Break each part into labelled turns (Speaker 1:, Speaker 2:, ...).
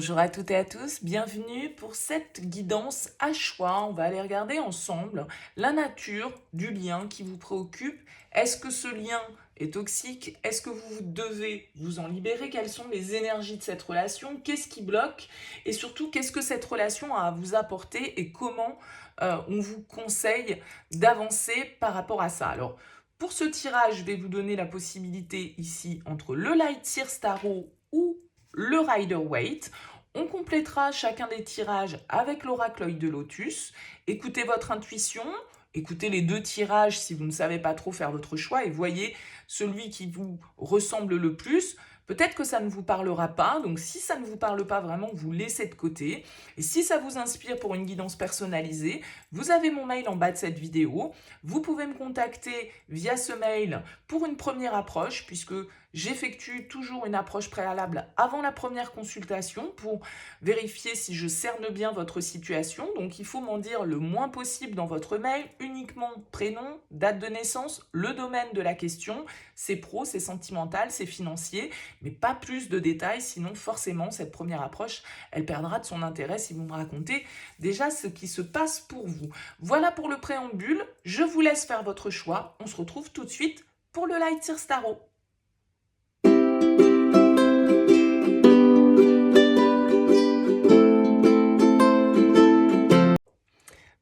Speaker 1: Bonjour à toutes et à tous, bienvenue pour cette guidance à choix. On va aller regarder ensemble la nature du lien qui vous préoccupe. Est-ce que ce lien est toxique? Est-ce que vous devez vous en libérer? Quelles sont les énergies de cette relation? Qu'est-ce qui bloque? Et surtout, qu'est-ce que cette relation a à vous apporter et comment on vous conseille d'avancer par rapport à ça? Alors, pour ce tirage, je vais vous donner la possibilité ici entre le Light Seer Tarot ou le Rider-Waite. On complétera chacun des tirages avec l'oracle œil de lotus. Écoutez votre intuition, écoutez les deux tirages si vous ne savez pas trop faire votre choix et voyez celui qui vous ressemble le plus. Peut-être que ça ne vous parlera pas, donc si ça ne vous parle pas vraiment, vous laissez de côté. Et si ça vous inspire pour une guidance personnalisée, vous avez mon mail en bas de cette vidéo. Vous pouvez me contacter via ce mail pour une première approche, puisque j'effectue toujours une approche préalable avant la première consultation pour vérifier si je cerne bien votre situation. Donc il faut m'en dire le moins possible dans votre mail, uniquement prénom, date de naissance, le domaine de la question, c'est pro, c'est sentimental, c'est financier, mais pas plus de détails, sinon forcément cette première approche, elle perdra de son intérêt si vous me racontez déjà ce qui se passe pour vous. Voilà pour le préambule, je vous laisse faire votre choix, on se retrouve tout de suite pour le Light Seer Tarot.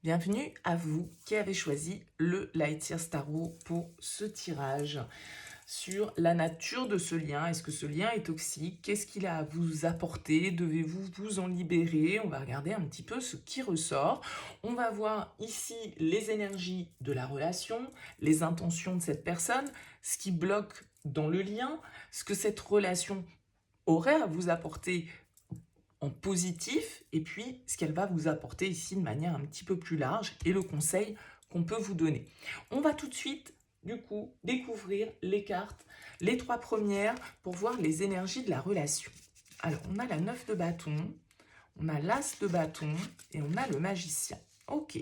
Speaker 1: Bienvenue à vous qui avez choisi le Light Seer Tarot pour ce tirage sur la nature de ce lien. Est-ce que ce lien est toxique? Qu'est-ce qu'il a à vous apporter? Devez-vous vous en libérer? On va regarder un petit peu ce qui ressort. On va voir ici les énergies de la relation, les intentions de cette personne, ce qui bloque dans le lien, ce que cette relation aurait à vous apporter en positif, et puis ce qu'elle va vous apporter ici de manière un petit peu plus large, et le conseil qu'on peut vous donner. On va tout de suite, du coup, découvrir les cartes, les trois premières, pour voir les énergies de la relation. Alors, on a la 9 de bâton, on a l'as de bâton, et on a le magicien. Ok.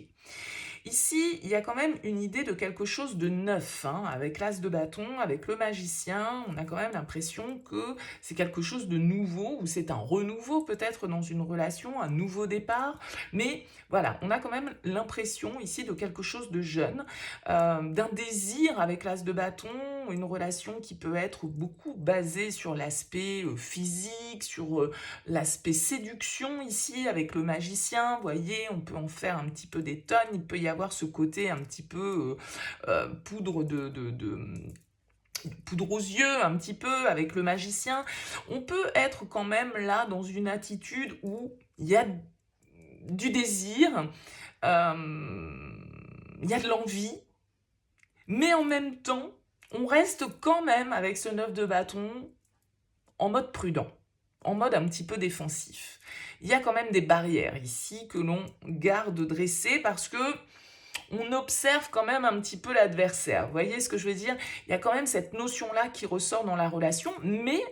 Speaker 1: Ici, il y a quand même une idée de quelque chose de neuf, hein, avec l'as de bâton, avec le magicien, on a quand même l'impression que c'est quelque chose de nouveau, ou c'est un renouveau peut-être dans une relation, un nouveau départ, mais voilà, on a quand même l'impression ici de quelque chose de jeune, d'un désir avec l'as de bâton, une relation qui peut être beaucoup basée sur l'aspect physique, sur l'aspect séduction ici avec le magicien, vous voyez, on peut en faire un petit peu des tonnes, il peut y avoir ce côté un petit peu poudre poudre aux yeux, un petit peu avec le magicien. On peut être quand même là dans une attitude où il y a du désir, il y a de l'envie, mais en même temps, on reste quand même avec ce 9 de bâton en mode prudent, en mode un petit peu défensif. Il y a quand même des barrières ici que l'on garde dressées parce que on observe quand même un petit peu l'adversaire. Vous voyez ce que je veux dire? Il y a quand même cette notion-là qui ressort dans la relation, mais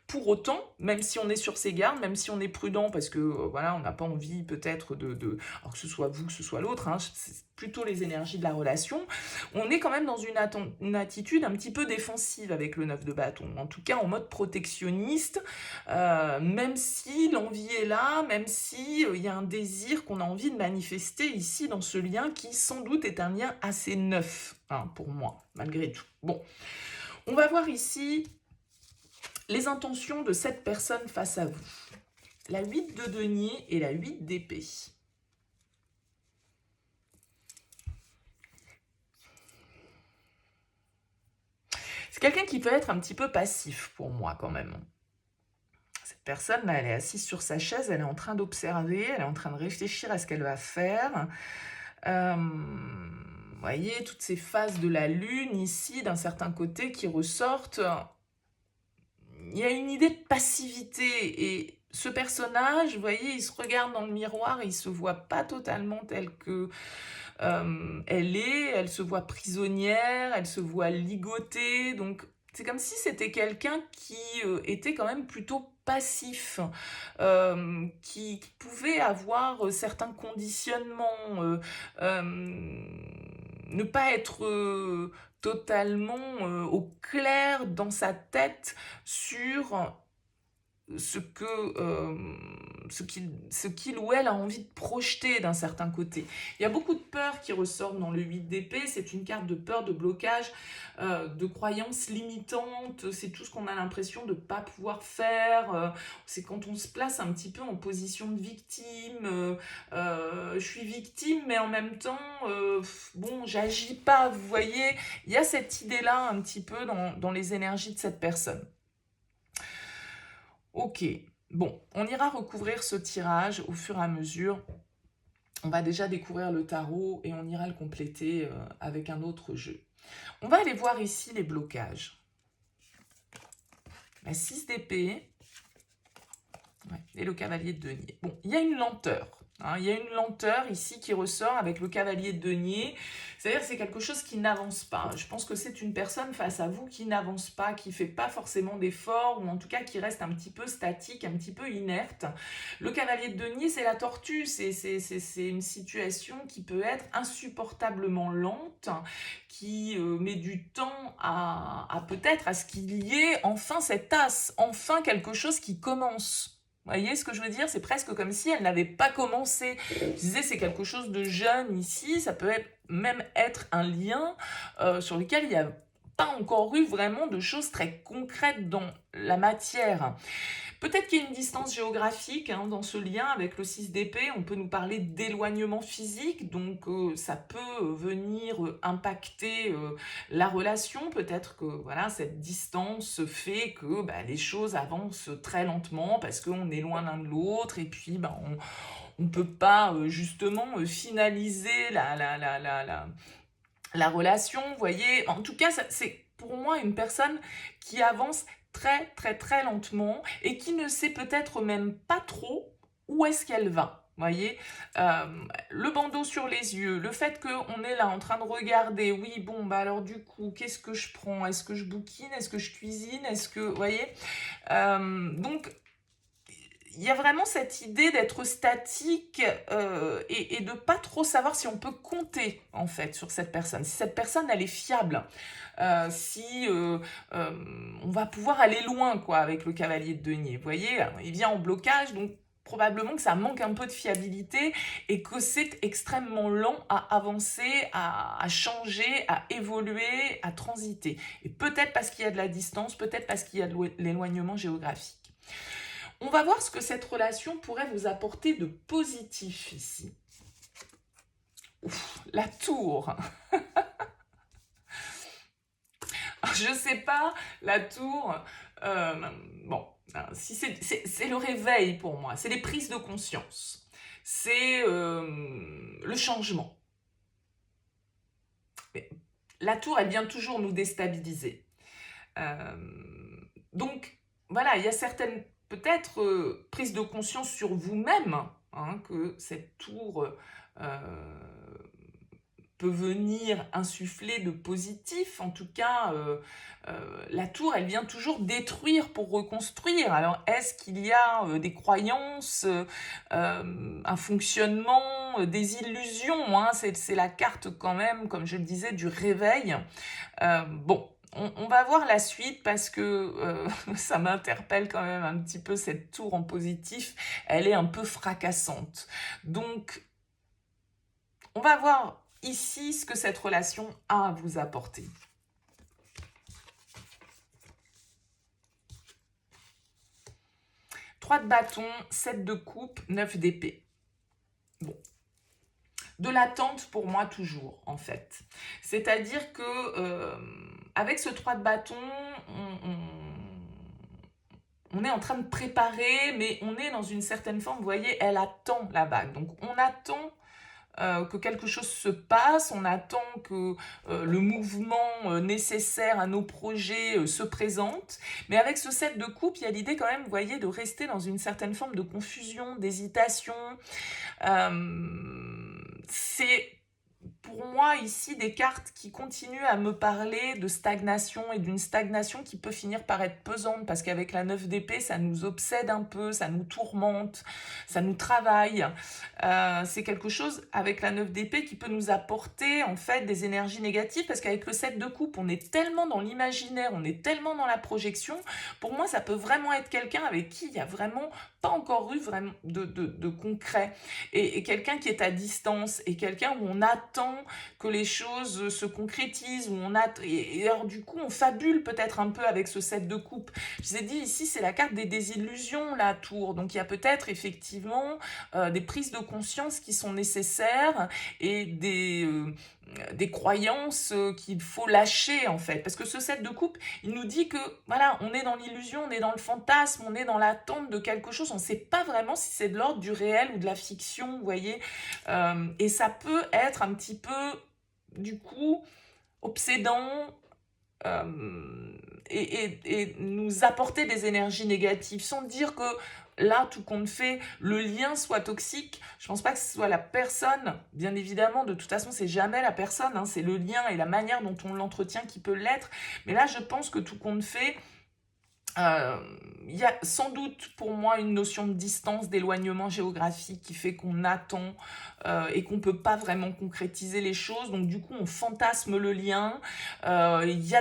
Speaker 1: pour autant, même si on est sur ses gardes, même si on est prudent, parce que voilà, on n'a pas envie peut-être alors que ce soit vous, que ce soit l'autre, hein, c'est plutôt les énergies de la relation, on est quand même dans une attitude un petit peu défensive avec le 9 de bâton, en tout cas en mode protectionniste, même si l'envie est là, même si il y a un désir qu'on a envie de manifester ici dans ce lien qui sans doute est un lien assez neuf, hein, pour moi, malgré tout. Bon, on va voir ici les intentions de cette personne face à vous. La 8 de denier et la 8 d'épée. C'est quelqu'un qui peut être un petit peu passif pour moi quand même. Cette personne, là, elle est assise sur sa chaise, elle est en train d'observer, elle est en train de réfléchir à ce qu'elle va faire. Vous voyez, toutes ces phases de la lune ici, d'un certain côté, qui ressortent. Il y a une idée de passivité et ce personnage, vous voyez, il se regarde dans le miroir et il se voit pas totalement tel que elle est, elle se voit prisonnière, elle se voit ligotée, donc c'est comme si c'était quelqu'un qui était quand même plutôt passif, qui pouvait avoir certains conditionnements, ne pas être totalement au clair dans sa tête sur ce qu'il ou elle a envie de projeter d'un certain côté. Il y a beaucoup de peur qui ressortent dans le 8 d'épée, c'est une carte de peur, de blocage, de croyances limitantes, c'est tout ce qu'on a l'impression de ne pas pouvoir faire, c'est quand on se place un petit peu en position de victime, je suis victime mais en même temps, bon, j'agis pas, vous voyez, il y a cette idée-là un petit peu dans les énergies de cette personne. Ok, bon, on ira recouvrir ce tirage au fur et à mesure. On va déjà découvrir le tarot et on ira le compléter avec un autre jeu. On va aller voir ici les blocages. La 6 d'épée et le cavalier de denier. Bon, il y a une lenteur. Il y a une lenteur ici qui ressort avec le cavalier de denier. C'est-à-dire que c'est quelque chose qui n'avance pas. Je pense que c'est une personne face à vous qui n'avance pas, qui ne fait pas forcément d'efforts, ou en tout cas qui reste un petit peu statique, un petit peu inerte. Le cavalier de denier, c'est la tortue. C'est une situation qui peut être insupportablement lente, qui met du temps à peut-être à ce qu'il y ait enfin cette as, enfin quelque chose qui commence. Vous voyez ce que je veux dire? C'est presque comme si elle n'avait pas commencé. Je disais, c'est quelque chose de jeune ici. Ça peut même être un lien sur lequel il n'y a pas encore eu vraiment de choses très concrètes dans la matière. Peut-être qu'il y a une distance géographique dans ce lien avec le 6 d'épée. On peut nous parler d'éloignement physique, donc ça peut venir impacter la relation. Peut-être que voilà, cette distance fait que les choses avancent très lentement parce qu'on est loin l'un de l'autre et puis on ne peut pas justement finaliser la relation. Vous voyez, en tout cas, c'est pour moi une personne qui avance très très très lentement et qui ne sait peut-être même pas trop où est-ce qu'elle va. Voyez, le bandeau sur les yeux, le fait qu'on est là en train de regarder, oui, bon, alors du coup, qu'est-ce que je prends? Est-ce que je bouquine? Est-ce que je cuisine? Est-ce que, vous voyez, donc, il y a vraiment cette idée d'être statique et de pas trop savoir si on peut compter en fait sur cette personne. Si cette personne elle est fiable, si on va pouvoir aller loin quoi avec le cavalier de denier. Vous voyez, alors, il vient en blocage donc probablement que ça manque un peu de fiabilité et que c'est extrêmement lent à avancer, à changer, à évoluer, à transiter. Et peut-être parce qu'il y a de la distance, peut-être parce qu'il y a de l'éloignement géographique. On va voir ce que cette relation pourrait vous apporter de positif ici. Ouf, la tour. Je sais pas, la tour, bon, si c'est le réveil pour moi, c'est les prises de conscience, c'est le changement. Mais la tour, elle vient toujours nous déstabiliser. Donc, voilà, il y a certaines, peut-être, prises de conscience sur vous-même, que cette tour peut venir insuffler de positif. En tout cas, la tour, elle vient toujours détruire pour reconstruire. Alors, est-ce qu'il y a des croyances, un fonctionnement, des illusions, c'est la carte quand même, comme je le disais, du réveil. Bon, on va voir la suite parce que ça m'interpelle quand même un petit peu, cette tour en positif. Elle est un peu fracassante. Donc, on va voir ici ce que cette relation a à vous apporter. Trois de bâton, 7 de coupe, 9 d'épée. Bon. De l'attente pour moi toujours, en fait. C'est-à-dire que avec ce 3 de bâton, on est en train de préparer, mais on est dans une certaine forme, vous voyez, elle attend la bague. Donc on attend que quelque chose se passe, on attend que le mouvement nécessaire à nos projets se présente. Mais avec ce 7 de coupe, il y a l'idée quand même, vous voyez, de rester dans une certaine forme de confusion, d'hésitation. C'est pour moi, ici, des cartes qui continuent à me parler de stagnation et d'une stagnation qui peut finir par être pesante parce qu'avec la 9 d'épée, ça nous obsède un peu, ça nous tourmente, ça nous travaille. C'est quelque chose avec la 9 d'épée qui peut nous apporter en fait des énergies négatives parce qu'avec le 7 de coupe, on est tellement dans l'imaginaire, on est tellement dans la projection. Pour moi, ça peut vraiment être quelqu'un avec qui il n'y a vraiment pas encore eu vraiment de concret et quelqu'un qui est à distance et quelqu'un où on attend que les choses se concrétisent, où et alors du coup on fabule peut-être un peu avec ce 7 de coupe. Je vous ai dit ici c'est la carte des désillusions la tour, donc il y a peut-être effectivement des prises de conscience qui sont nécessaires et des croyances qu'il faut lâcher en fait, parce que ce 7 de coupe, il nous dit que voilà, on est dans l'illusion, on est dans le fantasme, on est dans l'attente de quelque chose, on ne sait pas vraiment si c'est de l'ordre du réel ou de la fiction, vous voyez, et ça peut être un petit peu, du coup, obsédant, et nous apporter des énergies négatives, sans dire que là, tout compte fait, le lien soit toxique. Je pense pas que ce soit la personne, bien évidemment, de toute façon, c'est jamais la personne, hein, c'est le lien et la manière dont on l'entretient qui peut l'être. Mais là, je pense que tout compte fait, il y a sans doute pour moi une notion de distance, d'éloignement géographique qui fait qu'on attend et qu'on ne peut pas vraiment concrétiser les choses. Donc du coup, on fantasme le lien. Il y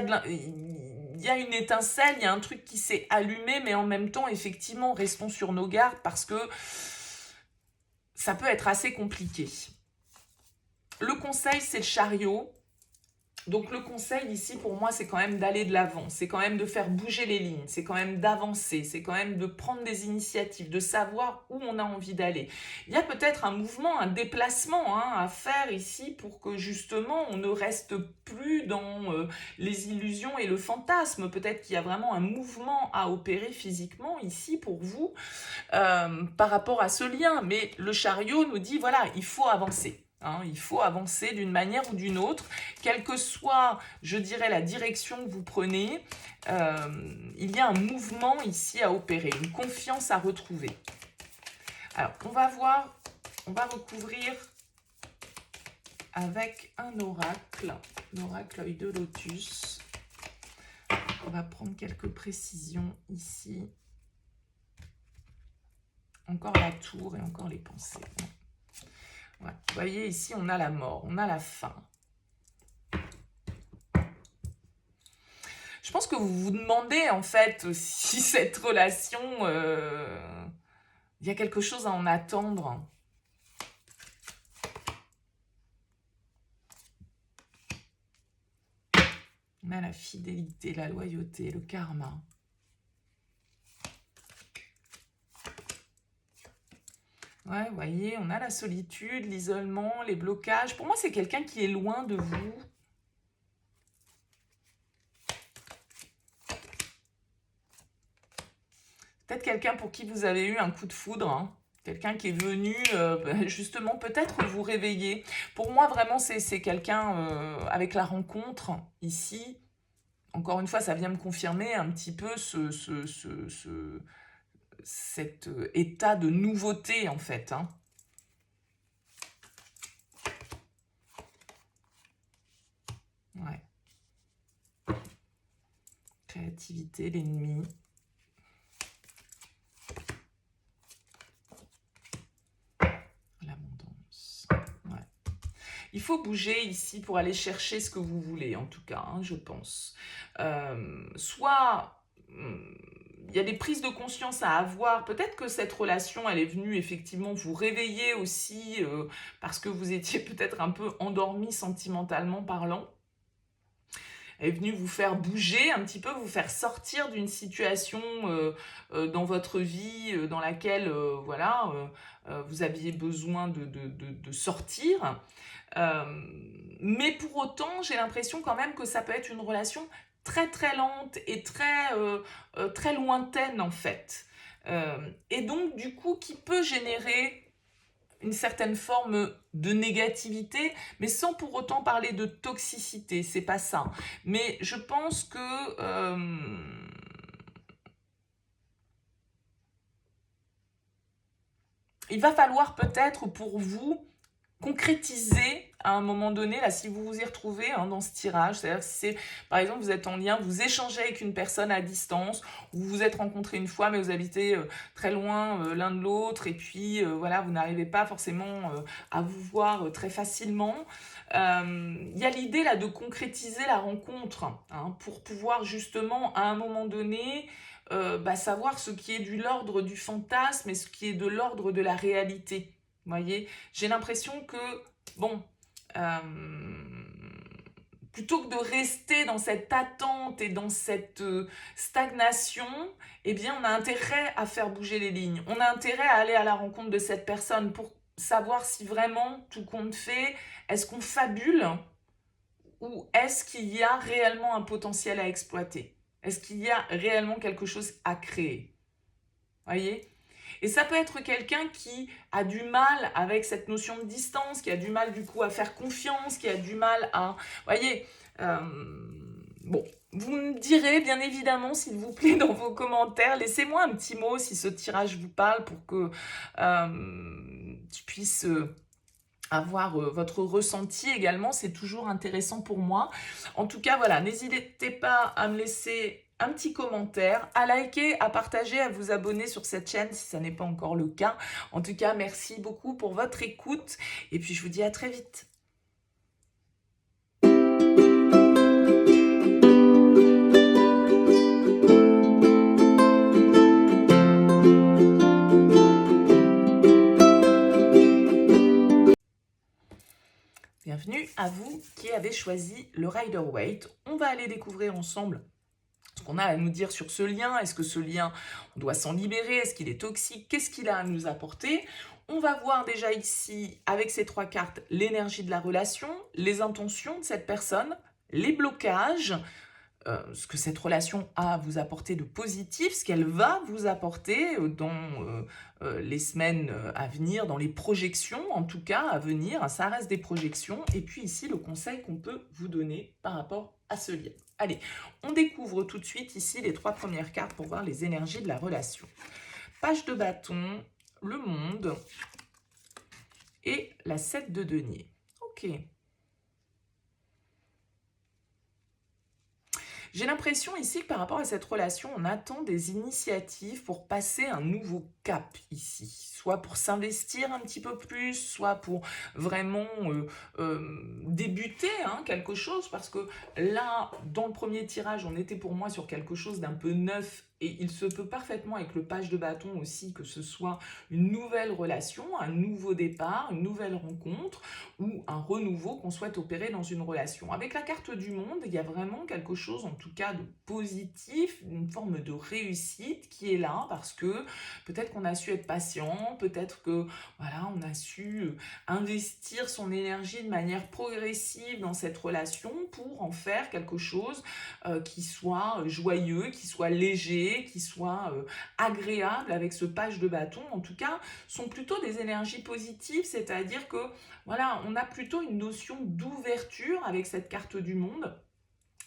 Speaker 1: a une étincelle, il y a un truc qui s'est allumé, mais en même temps, effectivement, restons sur nos gardes parce que ça peut être assez compliqué. Le conseil, c'est le chariot. Donc le conseil ici pour moi c'est quand même d'aller de l'avant, c'est quand même de faire bouger les lignes, c'est quand même d'avancer, c'est quand même de prendre des initiatives, de savoir où on a envie d'aller. Il y a peut-être un mouvement, un déplacement à faire ici pour que justement on ne reste plus dans les illusions et le fantasme. Peut-être qu'il y a vraiment un mouvement à opérer physiquement ici pour vous par rapport à ce lien. Mais le chariot nous dit voilà, il faut avancer. Il faut avancer d'une manière ou d'une autre, quelle que soit, je dirais, la direction que vous prenez, il y a un mouvement ici à opérer, une confiance à retrouver. Alors, on va recouvrir avec un oracle, l'oracle œil de lotus. On va prendre quelques précisions ici. Encore la tour et encore les pensées. Ouais. Vous voyez, ici, on a la mort, on a la fin. Je pense que vous vous demandez, en fait, si cette relation, il y a quelque chose à en attendre. On a la fidélité, la loyauté, le karma. Ouais, vous voyez, on a la solitude, l'isolement, les blocages. Pour moi, c'est quelqu'un qui est loin de vous. Peut-être quelqu'un pour qui vous avez eu un coup de foudre. Quelqu'un qui est venu justement peut-être vous réveiller. Pour moi, vraiment, c'est quelqu'un avec la rencontre ici. Encore une fois, ça vient me confirmer un petit peu cet état de nouveauté, en fait. Ouais. Créativité, l'ennemi. L'abondance. Ouais. Il faut bouger ici pour aller chercher ce que vous voulez, en tout cas, je pense. Soit il y a des prises de conscience à avoir. Peut-être que cette relation, elle est venue effectivement vous réveiller aussi parce que vous étiez peut-être un peu endormi sentimentalement parlant. Elle est venue vous faire bouger un petit peu, vous faire sortir d'une situation dans votre vie dans laquelle voilà, vous aviez besoin de sortir. Mais pour autant, j'ai l'impression quand même que ça peut être une relation très très lente et très lointaine en fait. Et donc du coup qui peut générer une certaine forme de négativité, mais sans pour autant parler de toxicité, c'est pas ça. Mais je pense que il va falloir peut-être pour vous concrétiser à un moment donné, là, si vous vous y retrouvez dans ce tirage, c'est-à-dire si c'est, par exemple, vous êtes en lien, vous échangez avec une personne à distance, ou vous vous êtes rencontrés une fois, mais vous habitez très loin l'un de l'autre, et puis voilà, vous n'arrivez pas forcément à vous voir très facilement. Il y a l'idée là de concrétiser la rencontre, pour pouvoir justement, à un moment donné, savoir ce qui est de l'ordre du fantasme et ce qui est de l'ordre de la réalité. Vous voyez, j'ai l'impression que, bon, euh, plutôt que de rester dans cette attente et dans cette stagnation, eh bien, on a intérêt à faire bouger les lignes. On a intérêt à aller à la rencontre de cette personne pour savoir si vraiment, tout compte fait, est-ce qu'on fabule ou est-ce qu'il y a réellement un potentiel à exploiter? Est-ce qu'il y a réellement quelque chose à créer? Voyez? Et ça peut être quelqu'un qui a du mal avec cette notion de distance, qui a du mal du coup à faire confiance, qui a du mal à... Voyez, bon, vous me direz bien évidemment, s'il vous plaît, dans vos commentaires, laissez-moi un petit mot si ce tirage vous parle pour que je puisse... avoir votre ressenti également, c'est toujours intéressant pour moi. En tout cas, voilà, n'hésitez pas à me laisser un petit commentaire, à liker, à partager, à vous abonner sur cette chaîne si ça n'est pas encore le cas. En tout cas, merci beaucoup pour votre écoute et puis je vous dis à très vite. Bienvenue à vous qui avez choisi le Rider-Waite. On va aller découvrir ensemble ce qu'on a à nous dire sur ce lien. Est-ce que ce lien, on doit s'en libérer? Est-ce qu'il est toxique? Qu'est-ce qu'il a à nous apporter? On va voir déjà ici, avec ces 3 cartes, l'énergie de la relation, les intentions de cette personne, les blocages, ce que cette relation a à vous apporter de positif, ce qu'elle va vous apporter dans les semaines à venir, dans les projections en tout cas à venir, ça reste des projections, et puis ici le conseil qu'on peut vous donner par rapport à ce lien. Allez, on découvre tout de suite ici les 3 premières cartes pour voir les énergies de la relation. Page de bâton, le monde et la 7 de denier. Ok. J'ai l'impression ici que par rapport à cette relation, on attend des initiatives pour passer un nouveau cap ici. Soit pour s'investir un petit peu plus, soit pour vraiment débuter quelque chose. Parce que là, dans le premier tirage, on était pour moi sur quelque chose d'un peu neuf. Et il se peut parfaitement avec le page de bâton aussi que ce soit une nouvelle relation, un nouveau départ, une nouvelle rencontre ou un renouveau qu'on souhaite opérer dans une relation. Avec la carte du monde, il y a vraiment quelque chose en tout cas de positif, une forme de réussite qui est là parce que peut-être qu'on a su être patient, peut-être que voilà, on a su investir son énergie de manière progressive dans cette relation pour en faire quelque chose qui soit joyeux, qui soit léger, qui soit agréable avec ce page de bâton. En tout cas, sont plutôt des énergies positives, c'est-à-dire que voilà, on a plutôt une notion d'ouverture avec cette carte du monde,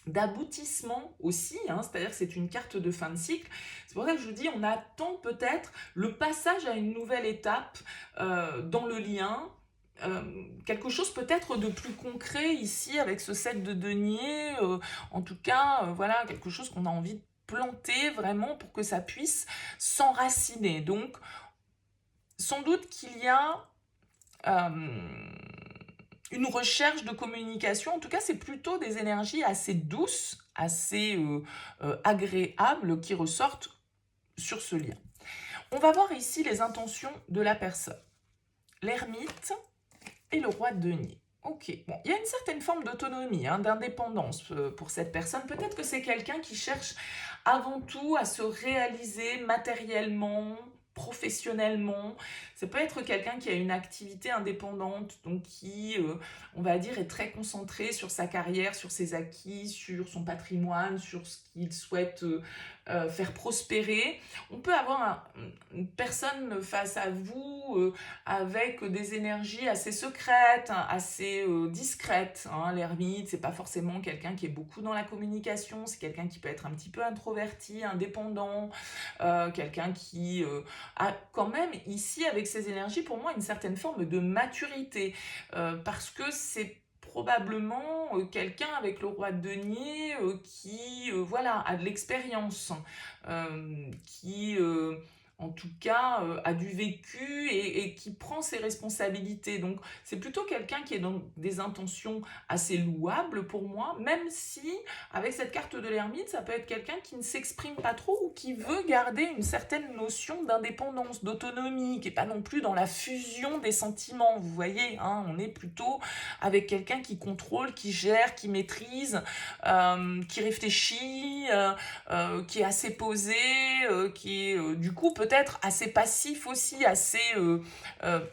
Speaker 1: d'aboutissement aussi, c'est-à-dire que c'est une carte de fin de cycle. C'est pour ça que je vous dis, on attend peut-être le passage à une nouvelle étape dans le lien, quelque chose peut-être de plus concret ici avec ce 7 de denier, en tout cas, voilà, quelque chose qu'on a envie de planter vraiment pour que ça puisse s'enraciner. Donc, sans doute qu'il y a une recherche de communication. En tout cas, c'est plutôt des énergies assez douces, assez agréables qui ressortent sur ce lien. On va voir ici les intentions de la personne. L'ermite et le roi de denier. Ok, bon, il y a une certaine forme d'autonomie, d'indépendance pour cette personne. Peut-être que c'est quelqu'un qui cherche avant tout à se réaliser matériellement, professionnellement. Ça peut être quelqu'un qui a une activité indépendante, donc qui, on va dire, est très concentré sur sa carrière, sur ses acquis, sur son patrimoine, sur ce qu'il souhaite faire prospérer. On peut avoir une personne face à vous avec des énergies assez secrètes, hein, assez discrètes. Hein. L'ermite, c'est pas forcément quelqu'un qui est beaucoup dans la communication, c'est quelqu'un qui peut être un petit peu introverti, indépendant, quelqu'un qui a quand même ici, avec ses énergies, pour moi, une certaine forme de maturité, parce que c'est probablement quelqu'un avec le roi de denier qui voilà, a de l'expérience, qui en tout cas a du vécu et qui prend ses responsabilités. Donc c'est plutôt quelqu'un qui est dans des intentions assez louables pour moi, même si avec cette carte de l'ermite, ça peut être quelqu'un qui ne s'exprime pas trop ou qui veut garder une certaine notion d'indépendance, d'autonomie, qui n'est pas non plus dans la fusion des sentiments, vous voyez, hein, on est plutôt avec quelqu'un qui contrôle, qui gère, qui maîtrise, qui réfléchit, qui est assez posé, qui est du coup peut-être assez passif aussi, assez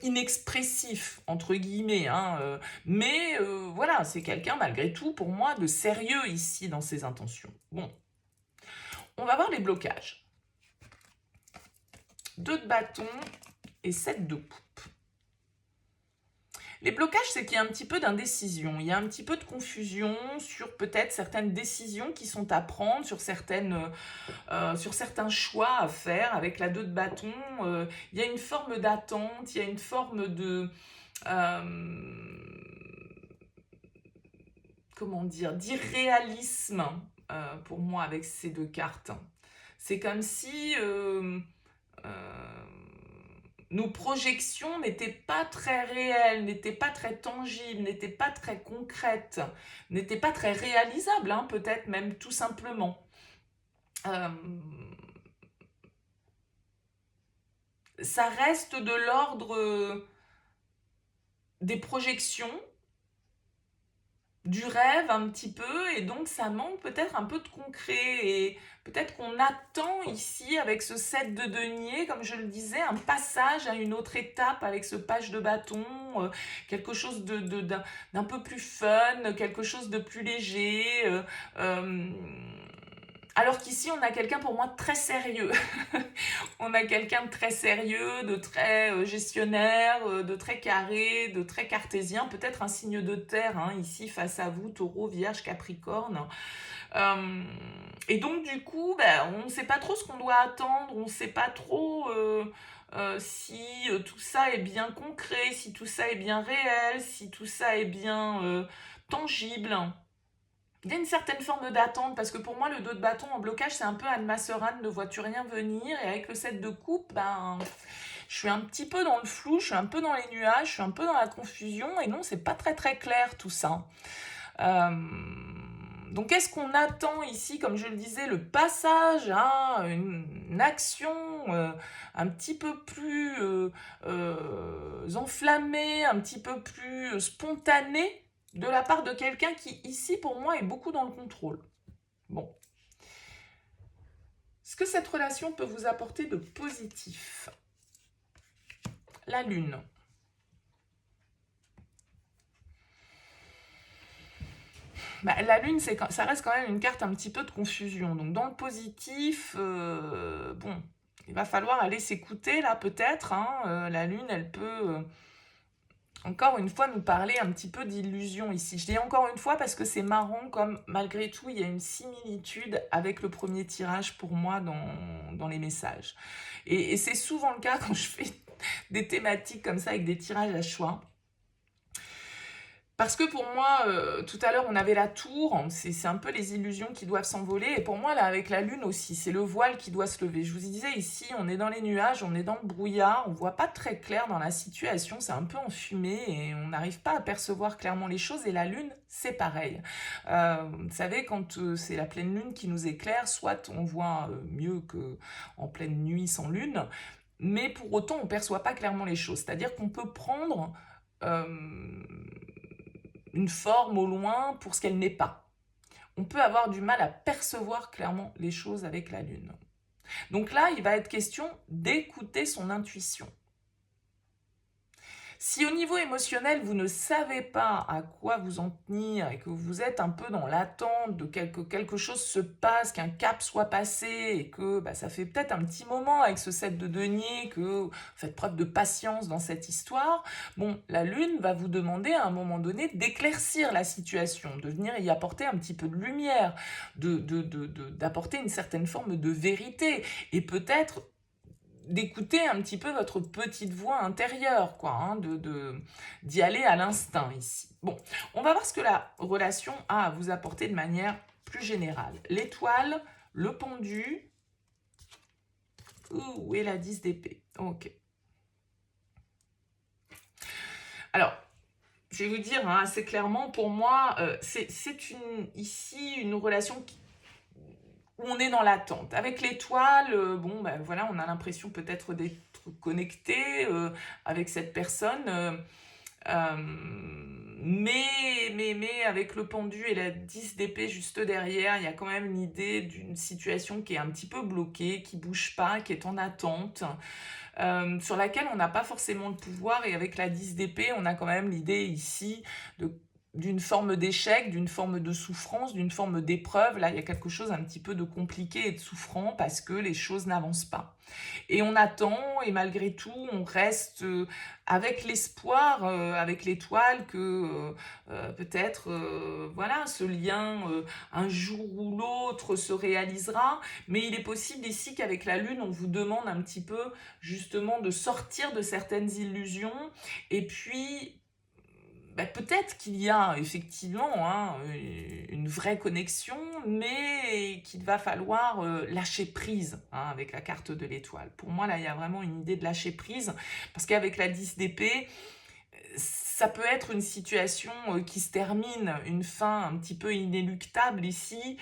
Speaker 1: inexpressif, entre guillemets. Hein, mais voilà, c'est quelqu'un malgré tout pour moi de sérieux ici dans ses intentions. Bon, on va voir les blocages. 2 de bâton et 7 de coupe. Les blocages, c'est qu'il y a un petit peu d'indécision, il y a un petit peu de confusion sur peut-être certaines décisions qui sont à prendre, sur certains choix à faire. Avec la 2 de bâton, il y a une forme d'attente, il y a une forme de... comment dire, d'irréalisme pour moi avec ces 2 cartes. C'est comme si nos projections n'étaient pas très réelles, n'étaient pas très tangibles, n'étaient pas très concrètes, n'étaient pas très réalisables, hein, peut-être même tout simplement. Ça reste de l'ordre des projections, du rêve un petit peu, et donc ça manque peut-être un peu de concret, et peut-être qu'on attend ici avec ce 7 de denier, comme je le disais, un passage à une autre étape avec ce page de bâton, quelque chose d'un peu plus fun, quelque chose de plus léger, alors qu'ici on a quelqu'un pour moi de très sérieux. On a quelqu'un de très sérieux, de très gestionnaire, de très carré, de très cartésien, peut-être un signe de terre, hein, ici face à vous, Taureau, Vierge, Capricorne. Et donc du coup, on ne sait pas trop ce qu'on doit attendre, on ne sait pas trop si tout ça est bien concret, si tout ça est bien réel, si tout ça est bien tangible. Il y a une certaine forme d'attente, parce que pour moi, le 2 de bâton en blocage, c'est un peu Anne Masseran, ne vois-tu rien venir, et avec le 7 de coupe, je suis un petit peu dans le flou, je suis un peu dans les nuages, je suis un peu dans la confusion, et non, c'est pas très très clair tout ça. Donc est-ce qu'on attend ici, comme je le disais, le passage à une action un petit peu plus enflammée, un petit peu plus spontanée, de la part de quelqu'un qui, ici, pour moi, est beaucoup dans le contrôle. Bon. Ce que cette relation peut vous apporter de positif. La Lune. La Lune, ça reste quand même une carte un petit peu de confusion. Donc, dans le positif, bon, il va falloir aller s'écouter, là, peut-être. Hein, la Lune, elle peut... encore une fois, nous parler un petit peu d'illusion ici. Je dis encore une fois parce que c'est marrant, comme malgré tout, il y a une similitude avec le premier tirage pour moi dans les messages. Et c'est souvent le cas quand je fais des thématiques comme ça avec des tirages à choix. Parce que pour moi, tout à l'heure, on avait la tour, c'est un peu les illusions qui doivent s'envoler. Et pour moi, là, avec la lune aussi, c'est le voile qui doit se lever. Je vous disais ici, on est dans les nuages, on est dans le brouillard, on voit pas très clair dans la situation, c'est un peu enfumé et on n'arrive pas à percevoir clairement les choses. Et la lune, c'est pareil. Vous savez, quand c'est la pleine lune qui nous éclaire, soit on voit mieux qu'en pleine nuit sans lune, mais pour autant, on ne perçoit pas clairement les choses. C'est-à-dire qu'on peut prendre... une forme au loin pour ce qu'elle n'est pas. On peut avoir du mal à percevoir clairement les choses avec la Lune. Donc là, il va être question d'écouter son intuition. Si au niveau émotionnel, vous ne savez pas à quoi vous en tenir et que vous êtes un peu dans l'attente de quelque chose se passe, qu'un cap soit passé et que bah, ça fait peut-être un petit moment avec ce 7 de denier que vous faites preuve de patience dans cette histoire, bon, la Lune va vous demander à un moment donné d'éclaircir la situation, de venir y apporter un petit peu de lumière, d'apporter une certaine forme de vérité et peut-être d'écouter un petit peu votre petite voix intérieure, quoi, hein, d'y aller à l'instinct ici. Bon, on va voir ce que la relation a à vous apporter de manière plus générale. L'étoile, le pendu, et la 10 d'épée. Ok. Alors, je vais vous dire hein, assez clairement, pour moi, c'est ici une relation où on est dans l'attente. Avec l'étoile, bon, ben voilà, on a l'impression peut-être d'être connecté avec cette personne, mais avec le pendu et la 10 d'épée juste derrière, il y a quand même l'idée d'une situation qui est un petit peu bloquée, qui bouge pas, qui est en attente, sur laquelle on n'a pas forcément le pouvoir. Et avec la 10 d'épée, on a quand même l'idée ici d'une forme d'échec, d'une forme de souffrance, d'une forme d'épreuve. Là, il y a quelque chose un petit peu de compliqué et de souffrant parce que les choses n'avancent pas. Et on attend, et malgré tout, on reste avec l'espoir, avec l'étoile, que peut-être, voilà, ce lien, un jour ou l'autre, se réalisera. Mais il est possible ici qu'avec la Lune, on vous demande un petit peu, justement, de sortir de certaines illusions, et puis bah, peut-être qu'il y a effectivement hein, une vraie connexion, mais qu'il va falloir lâcher prise hein, avec la carte de l'étoile. Pour moi, là, il y a vraiment une idée de lâcher prise, parce qu'avec la 10 d'épée, ça peut être une situation qui se termine, une fin un petit peu inéluctable ici.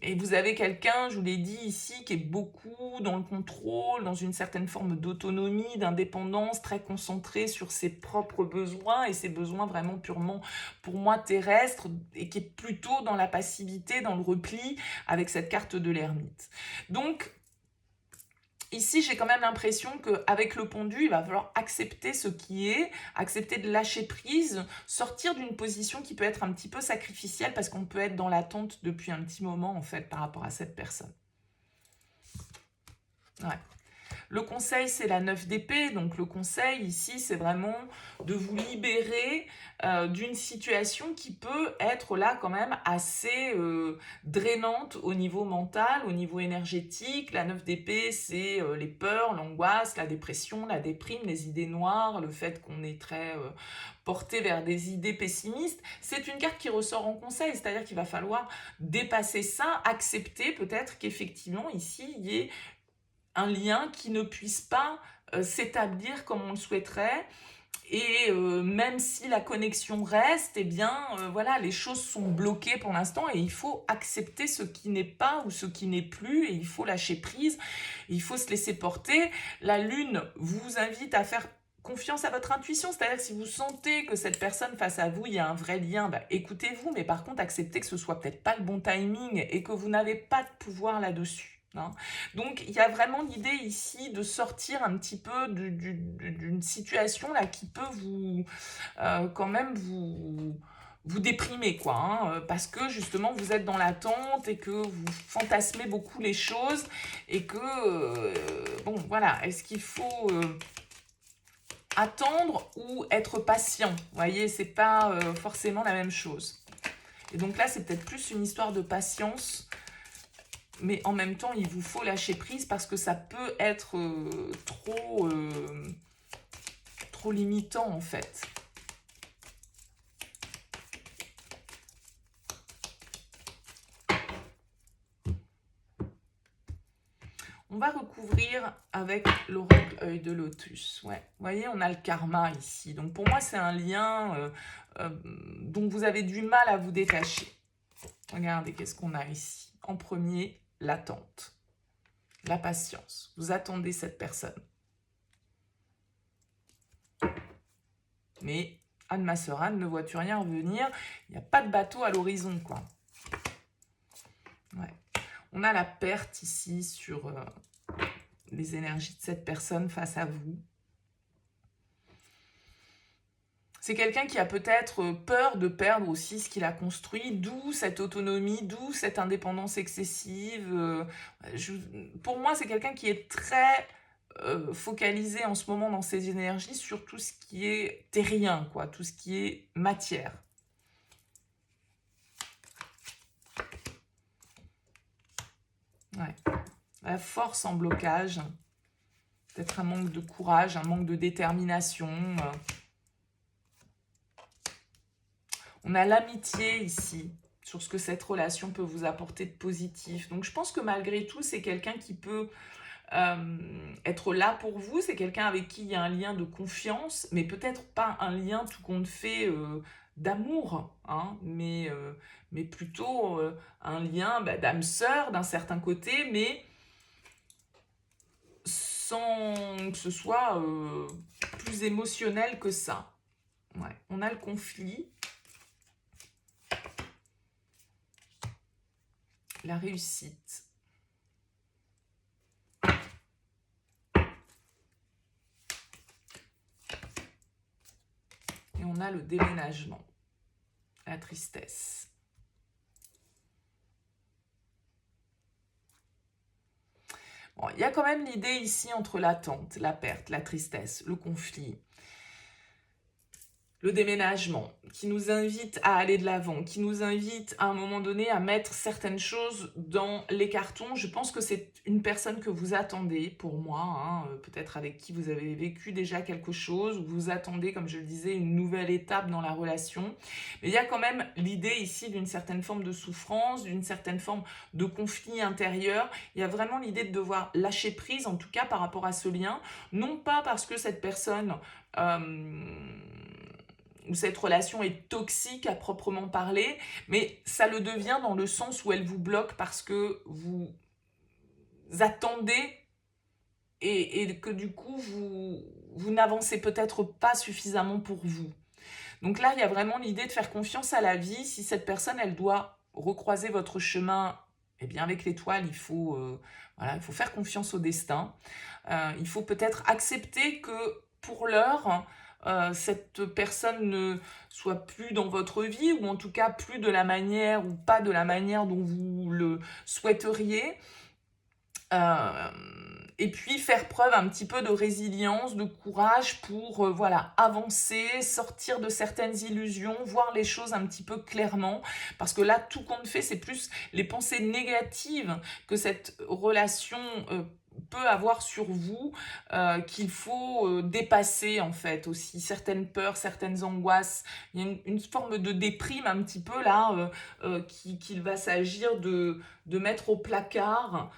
Speaker 1: Et vous avez quelqu'un, je vous l'ai dit ici, qui est beaucoup dans le contrôle, dans une certaine forme d'autonomie, d'indépendance, très concentré sur ses propres besoins, et ses besoins vraiment purement, pour moi, terrestres, et qui est plutôt dans la passivité, dans le repli, avec cette carte de l'ermite. Donc, ici, j'ai quand même l'impression qu'avec le pendu, il va falloir accepter ce qui est, accepter de lâcher prise, sortir d'une position qui peut être un petit peu sacrificielle, parce qu'on peut être dans l'attente depuis un petit moment, en fait, par rapport à cette personne. Ouais. Le conseil, c'est la 9 d'épée. Donc le conseil ici, c'est vraiment de vous libérer d'une situation qui peut être là quand même assez drainante au niveau mental, au niveau énergétique. La 9 d'épée, c'est les peurs, l'angoisse, la dépression, la déprime, les idées noires, le fait qu'on est très porté vers des idées pessimistes. C'est une carte qui ressort en conseil, c'est-à-dire qu'il va falloir dépasser ça, accepter peut-être qu'effectivement ici, il y ait un lien qui ne puisse pas s'établir comme on le souhaiterait. Et même si la connexion reste, eh bien, voilà, les choses sont bloquées pour l'instant, et il faut accepter ce qui n'est pas ou ce qui n'est plus, et il faut lâcher prise, il faut se laisser porter. La Lune vous invite à faire confiance à votre intuition, c'est-à-dire que si vous sentez que cette personne face à vous, il y a un vrai lien, bah, écoutez-vous, mais par contre, acceptez que ce soit peut-être pas le bon timing et que vous n'avez pas de pouvoir là-dessus. Hein. Donc, il y a vraiment l'idée ici de sortir un petit peu d'une situation là qui peut vous, quand même vous déprimer, quoi, hein, parce que justement vous êtes dans l'attente et que vous fantasmez beaucoup les choses et que, bon, voilà, est-ce qu'il faut attendre ou être patient? Vous voyez, c'est pas forcément la même chose. Et donc là, c'est peut-être plus une histoire de patience, mais en même temps, il vous faut lâcher prise parce que ça peut être trop limitant, en fait. On va recouvrir avec l'oracle œil de lotus. Ouais. Vous voyez, on a le karma ici. Donc pour moi, c'est un lien dont vous avez du mal à vous détacher. Regardez, qu'est-ce qu'on a ici? En premier, l'attente, la patience. Vous attendez cette personne. Mais Anne, ma sœur Anne, ne vois-tu rien revenir? Il n'y a pas de bateau à l'horizon, quoi. Ouais. On a la perte ici sur les énergies de cette personne face à vous. C'est quelqu'un qui a peut-être peur de perdre aussi ce qu'il a construit, d'où cette autonomie, d'où cette indépendance excessive. Pour moi, c'est quelqu'un qui est très focalisé en ce moment dans ses énergies sur tout ce qui est terrien, quoi, tout ce qui est matière. Ouais. La force en blocage, peut-être un manque de courage, un manque de détermination. On a l'amitié ici, sur ce que cette relation peut vous apporter de positif. Donc je pense que malgré tout, c'est quelqu'un qui peut être là pour vous. C'est quelqu'un avec qui il y a un lien de confiance, mais peut-être pas un lien tout compte fait d'amour, hein, mais plutôt un lien d'âme sœur d'un certain côté, mais sans que ce soit plus émotionnel que ça. Ouais. On a le conflit, la réussite. Et on a le déménagement, la tristesse. Bon, il y a quand même l'idée ici entre l'attente, la perte, la tristesse, le conflit, le déménagement, qui nous invite à aller de l'avant, qui nous invite à un moment donné à mettre certaines choses dans les cartons. Je pense que c'est une personne que vous attendez, pour moi, hein, peut-être avec qui vous avez vécu déjà quelque chose, ou vous attendez, comme je le disais, une nouvelle étape dans la relation. Mais il y a quand même l'idée ici d'une certaine forme de souffrance, d'une certaine forme de conflit intérieur. Il y a vraiment l'idée de devoir lâcher prise, en tout cas par rapport à ce lien, non pas parce que cette personne... où cette relation est toxique à proprement parler, mais ça le devient dans le sens où elle vous bloque parce que vous attendez et que du coup, vous n'avancez peut-être pas suffisamment pour vous. Donc là, il y a vraiment l'idée de faire confiance à la vie. Si cette personne, elle doit recroiser votre chemin, eh bien avec l'étoile, il faut faire confiance au destin. Il faut peut-être accepter que pour l'heure, cette personne ne soit plus dans votre vie, ou en tout cas plus de la manière, ou pas de la manière dont vous le souhaiteriez. Et puis faire preuve un petit peu de résilience, de courage pour avancer, sortir de certaines illusions, voir les choses un petit peu clairement. Parce que là, tout compte fait, c'est plus les pensées négatives que cette relation peut avoir sur vous, qu'il faut dépasser en fait aussi. Certaines peurs, certaines angoisses. Il y a une forme de déprime un petit peu là, qu'il va s'agir de mettre au placard.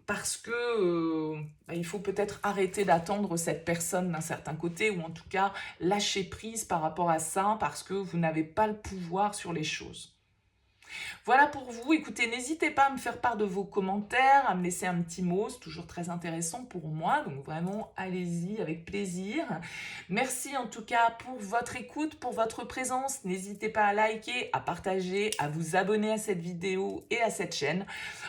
Speaker 1: Parce que il faut peut-être arrêter d'attendre cette personne d'un certain côté, ou en tout cas lâcher prise par rapport à ça, parce que vous n'avez pas le pouvoir sur les choses. Voilà pour vous. Écoutez, n'hésitez pas à me faire part de vos commentaires, à me laisser un petit mot, c'est toujours très intéressant pour moi, donc vraiment allez-y avec plaisir. Merci en tout cas pour votre écoute, pour votre présence. N'hésitez pas à liker, à partager, à vous abonner à cette vidéo et à cette chaîne.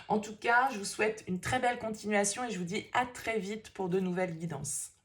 Speaker 1: En tout cas, je vous souhaite une très belle continuation et je vous dis à très vite pour de nouvelles guidances.